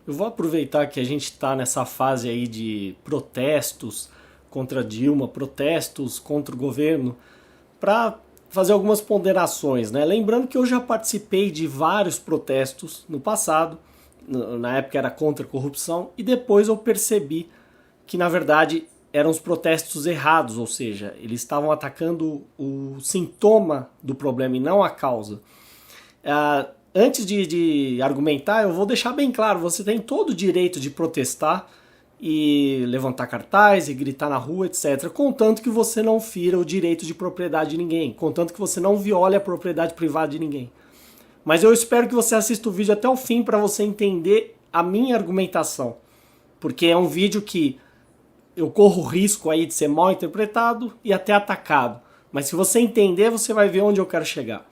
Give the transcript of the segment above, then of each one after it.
Eu vou aproveitar que a gente está nessa fase aí de protestos contra Dilma, protestos contra o governo, para fazer algumas ponderações, né? Lembrando que eu já participei de vários protestos no passado, na época era contra a corrupção, e depois eu percebi que na verdade eram os protestos errados, ou seja, eles estavam atacando o sintoma do problema e não a causa. Antes de argumentar, eu vou deixar bem claro, você tem todo o direito de protestar e levantar cartaz e gritar na rua, etc. Contanto que você não fira o direito de propriedade de ninguém, contanto que você não viole a propriedade privada de ninguém. Mas eu espero que você assista o vídeo até o fim para você entender a minha argumentação, porque é um vídeo que eu corro o risco aí de ser mal interpretado e até atacado. Mas se você entender, você vai ver onde eu quero chegar.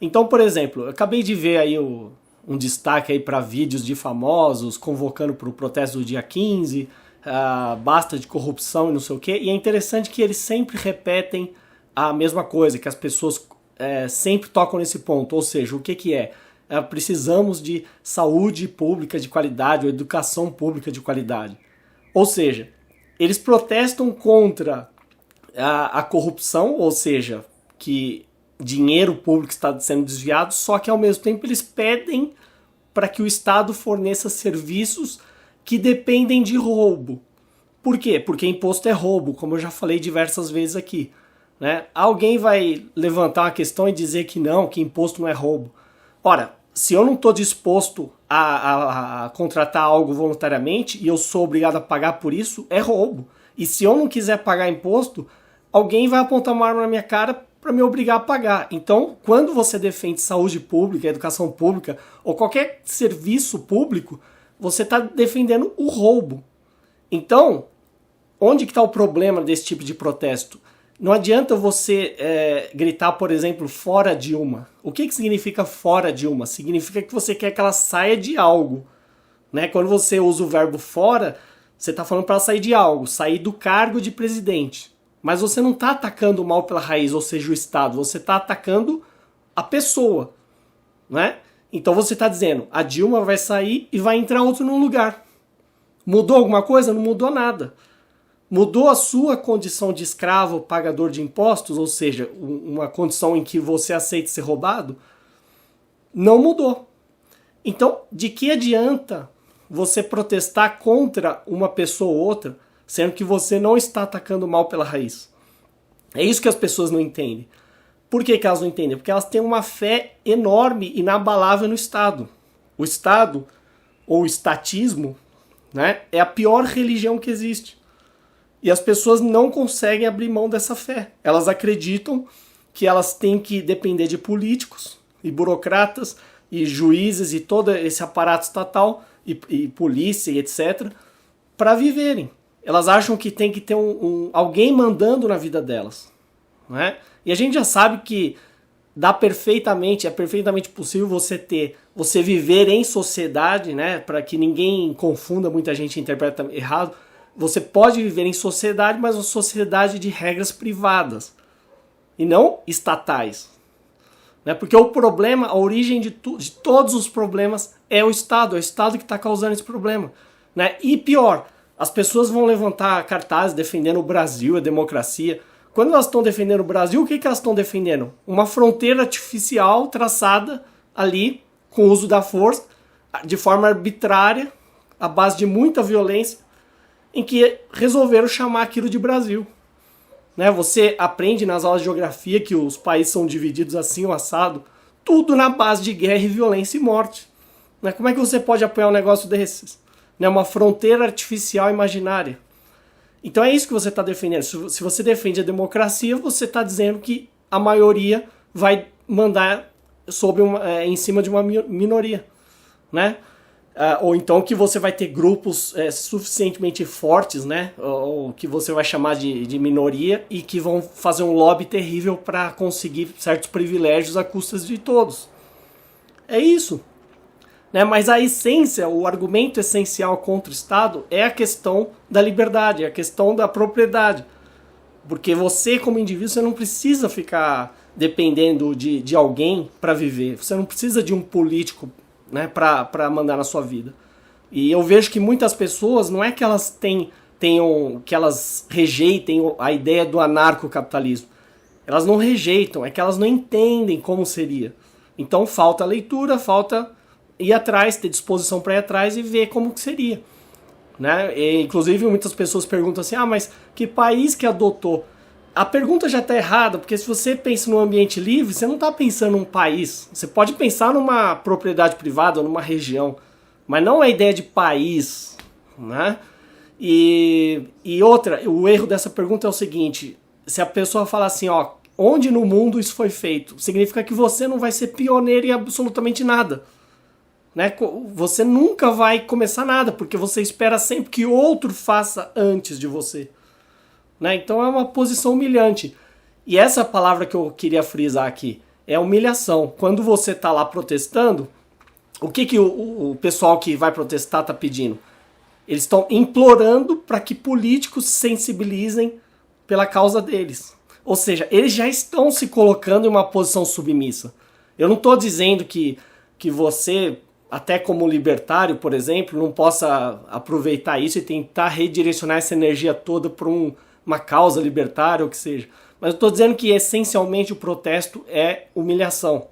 Então, por exemplo, eu acabei de ver aí um destaque aí para vídeos de famosos convocando para o protesto do dia 15, basta de corrupção e não sei o quê. E é interessante que eles sempre repetem a mesma coisa, que as pessoas sempre tocam nesse ponto. Ou seja, o que é? Precisamos de saúde pública de qualidade ou educação pública de qualidade. Ou seja, eles protestam contra a corrupção, ou seja, que dinheiro público está sendo desviado, só que ao mesmo tempo eles pedem para que o Estado forneça serviços que dependem de roubo. Por quê? Porque imposto é roubo, como eu já falei diversas vezes aqui, né? Alguém vai levantar uma questão e dizer que não, que imposto não é roubo. Ora, se eu não estou disposto a contratar algo voluntariamente e eu sou obrigado a pagar por isso, é roubo. E se eu não quiser pagar imposto, alguém vai apontar uma arma na minha cara para me obrigar a pagar. Então, quando você defende saúde pública, educação pública ou qualquer serviço público, você está defendendo o roubo. Então, onde que está o problema desse tipo de protesto? Não adianta você gritar, por exemplo, fora Dilma. O que significa fora Dilma? Significa que você quer que ela saia de algo, né? Quando você usa o verbo fora, você está falando para ela sair de algo, sair do cargo de presidente. Mas você não está atacando o mal pela raiz, ou seja, o Estado. Você está atacando a pessoa, né? Então você está dizendo, a Dilma vai sair e vai entrar outro no lugar. Mudou alguma coisa? Não mudou nada. Mudou a sua condição de escravo, pagador de impostos, ou seja, uma condição em que você aceita ser roubado? Não mudou. Então, de que adianta você protestar contra uma pessoa ou outra, sendo que você não está atacando o mal pela raiz? É isso que as pessoas não entendem. Por que elas não entendem? Porque elas têm uma fé enorme, inabalável no Estado. O Estado, ou o estatismo, né, é a pior religião que existe. E as pessoas não conseguem abrir mão dessa fé. Elas acreditam que elas têm que depender de políticos e burocratas e juízes e todo esse aparato estatal e polícia e etc. para viverem. Elas acham que tem que ter alguém mandando na vida delas, não é? E a gente já sabe que é perfeitamente possível você viver em sociedade, né? Para que ninguém confunda, muita gente interpreta errado. Você pode viver em sociedade, mas uma sociedade de regras privadas e não estatais, né? Porque o problema, a origem de todos os problemas é o Estado que está causando esse problema, né? E pior, as pessoas vão levantar cartazes defendendo o Brasil, a democracia. Quando elas estão defendendo o Brasil, o que elas estão defendendo? Uma fronteira artificial traçada ali com o uso da força, de forma arbitrária, à base de muita violência, em que resolveram chamar aquilo de Brasil. Né? Você aprende nas aulas de geografia que os países são divididos assim, o assado, tudo na base de guerra e violência e morte. Né? Como é que você pode apoiar um negócio desses? Né? Uma fronteira artificial imaginária. Então é isso que você está defendendo. Se você defende a democracia, você está dizendo que a maioria vai mandar em cima de uma minoria, né? Ou então que você vai ter grupos suficientemente fortes, né? Ou que você vai chamar de minoria e que vão fazer um lobby terrível para conseguir certos privilégios à custa de todos. É isso. Né? Mas a essência, o argumento essencial contra o Estado é a questão da liberdade, é a questão da propriedade. Porque você, como indivíduo, você não precisa ficar dependendo de alguém para viver. Você não precisa de um político, né, para mandar na sua vida. E eu vejo que muitas pessoas, não é que elas que elas rejeitem a ideia do anarcocapitalismo. Elas não rejeitam, é que elas não entendem como seria. Então falta leitura, falta ir atrás, ter disposição para ir atrás e ver como que seria. Né? E, inclusive muitas pessoas perguntam assim, mas que país que adotou? A pergunta já está errada, porque se você pensa no ambiente livre, você não está pensando num país. Você pode pensar numa propriedade privada ou numa região, mas não a ideia de país. Né? E outra, o erro dessa pergunta é o seguinte, se a pessoa fala assim, onde no mundo isso foi feito? Significa que você não vai ser pioneiro em absolutamente nada. Né? Você nunca vai começar nada, porque você espera sempre que outro faça antes de você. Né? Então é uma posição humilhante. E essa palavra que eu queria frisar aqui é humilhação. Quando você está lá protestando, o que o pessoal que vai protestar está pedindo? Eles estão implorando para que políticos se sensibilizem pela causa deles. Ou seja, eles já estão se colocando em uma posição submissa. Eu não estou dizendo que você, até como libertário, por exemplo, não possa aproveitar isso e tentar redirecionar essa energia toda para uma causa libertária ou o que seja. Mas eu estou dizendo que essencialmente o protesto é humilhação.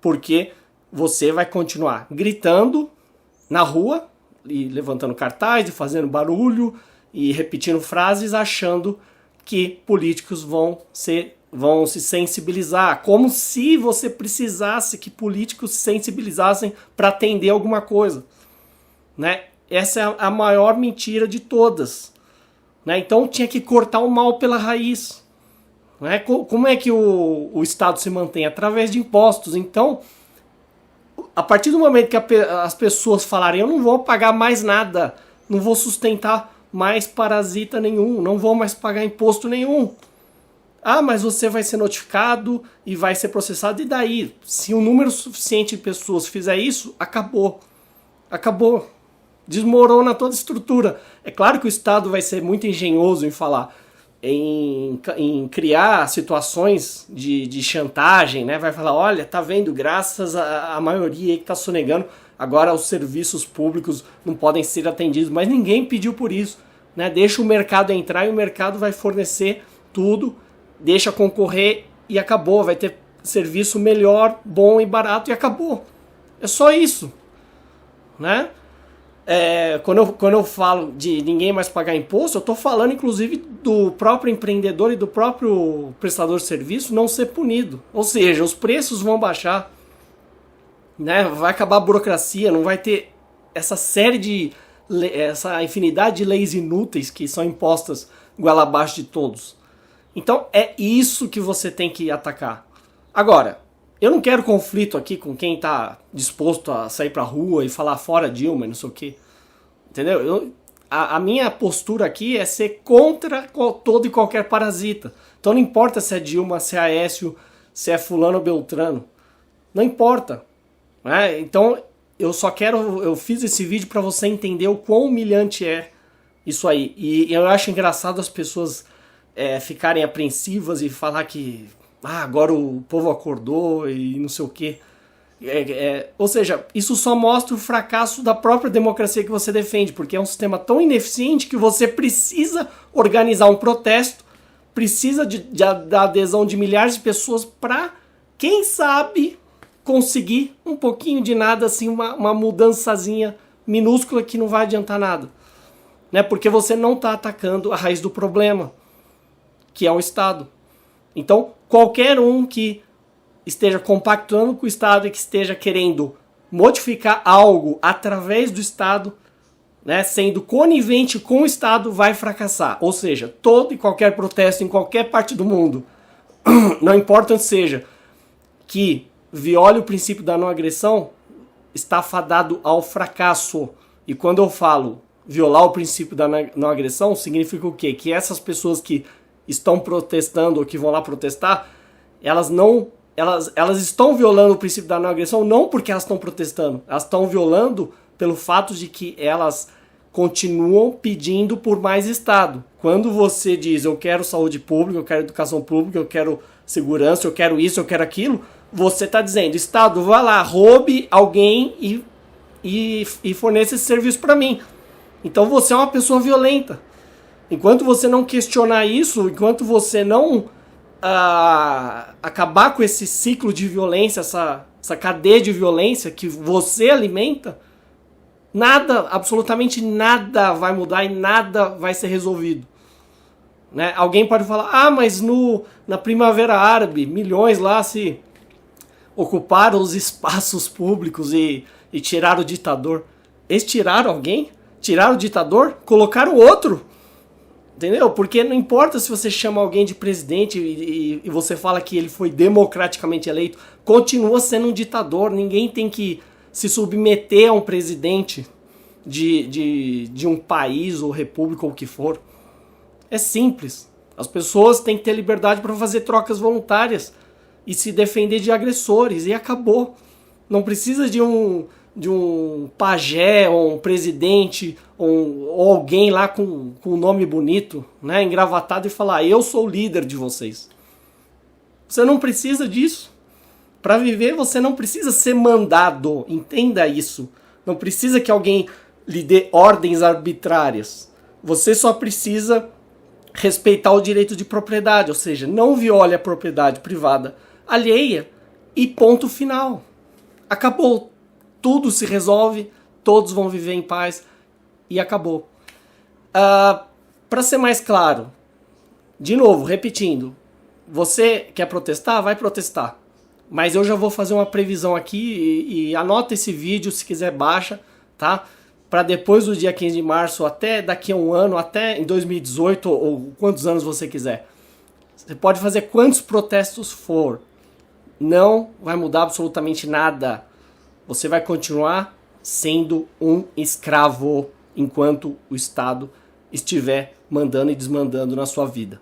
Porque você vai continuar gritando na rua, e levantando cartaz, e fazendo barulho, e repetindo frases, achando que políticos vão se sensibilizar. Como se você precisasse que políticos se sensibilizassem para atender alguma coisa. Né? Essa é a maior mentira de todas. Né? Então tinha que cortar o mal pela raiz. Né? Como é que o Estado se mantém? Através de impostos. Então, a partir do momento que as pessoas falarem, eu não vou pagar mais nada, não vou sustentar mais parasita nenhum, não vou mais pagar imposto nenhum. Mas você vai ser notificado e vai ser processado, e daí? Se um número suficiente de pessoas fizer isso, acabou. Acabou. Desmorona toda a estrutura. É claro que o Estado vai ser muito engenhoso em falar, em criar situações de chantagem, né? Vai falar, olha, tá vendo, graças à maioria que está sonegando, agora os serviços públicos não podem ser atendidos, mas ninguém pediu por isso. Né? Deixa o mercado entrar e o mercado vai fornecer tudo, deixa concorrer e acabou, vai ter serviço melhor, bom e barato e acabou. É só isso. Né? Quando eu falo de ninguém mais pagar imposto, eu estou falando inclusive do próprio empreendedor e do próprio prestador de serviço não ser punido. Ou seja, os preços vão baixar, né? Vai acabar a burocracia, não vai ter essa infinidade de leis inúteis que são impostas goela abaixo de todos. Então é isso que você tem que atacar. Agora, eu não quero conflito aqui com quem está disposto a sair pra rua e falar fora Dilma e não sei o quê. Entendeu? A minha postura aqui é ser contra todo e qualquer parasita. Então não importa se é Dilma, se é Aécio, se é fulano ou beltrano. Não importa. Né? Então eu fiz esse vídeo para você entender o quão humilhante é isso aí. E eu acho engraçado as pessoas ficarem apreensivas e falar que agora o povo acordou e não sei o quê. Ou seja, isso só mostra o fracasso da própria democracia que você defende, porque é um sistema tão ineficiente que você precisa organizar um protesto, precisa da adesão de milhares de pessoas para, quem sabe, conseguir um pouquinho de nada, assim, uma mudançazinha minúscula que não vai adiantar nada. Né? Porque você não está atacando a raiz do problema, que é o Estado. Então, qualquer um que esteja compactuando com o Estado e que esteja querendo modificar algo através do Estado, né, sendo conivente com o Estado, vai fracassar. Ou seja, todo e qualquer protesto em qualquer parte do mundo, não importa onde seja, que viole o princípio da não agressão, está fadado ao fracasso. E quando eu falo violar o princípio da não agressão, significa o quê? Que essas pessoas que estão protestando ou que vão lá protestar, elas estão violando o princípio da não agressão não porque elas estão protestando, elas estão violando pelo fato de que elas continuam pedindo por mais Estado. Quando você diz eu quero saúde pública, eu quero educação pública, eu quero segurança, eu quero isso, eu quero aquilo, você está dizendo, Estado, vá lá, roube alguém e e forneça esse serviço para mim. Então você é uma pessoa violenta. Enquanto você não questionar isso, enquanto você não acabar com esse ciclo de violência, essa cadeia de violência que você alimenta, nada, absolutamente nada vai mudar e nada vai ser resolvido. Né? Alguém pode falar, mas na Primavera Árabe, milhões lá se ocuparam os espaços públicos e tiraram o ditador. Eles tiraram alguém? Tiraram o ditador? Colocaram outro? Entendeu? Porque não importa se você chama alguém de presidente e você fala que ele foi democraticamente eleito, continua sendo um ditador. Ninguém tem que se submeter a um presidente de um país ou república ou o que for. É simples. As pessoas têm que ter liberdade para fazer trocas voluntárias e se defender de agressores, e acabou. Não precisa de um pajé ou um presidente ou alguém lá com um nome bonito, né, engravatado, e falar, eu sou o líder de vocês. Você não precisa disso. Para viver você não precisa ser mandado, entenda isso. Não precisa que alguém lhe dê ordens arbitrárias. Você só precisa respeitar o direito de propriedade, ou seja, não viole a propriedade privada alheia e ponto final. Acabou. Tudo se resolve, todos vão viver em paz e acabou. Para ser mais claro, de novo, repetindo, você quer protestar? Vai protestar. Mas eu já vou fazer uma previsão aqui e anota esse vídeo, se quiser baixa, tá? Para depois do dia 15 de março, até daqui a um ano, até em 2018 ou quantos anos você quiser. Você pode fazer quantos protestos for. Não vai mudar absolutamente nada. Você vai continuar sendo um escravo enquanto o Estado estiver mandando e desmandando na sua vida.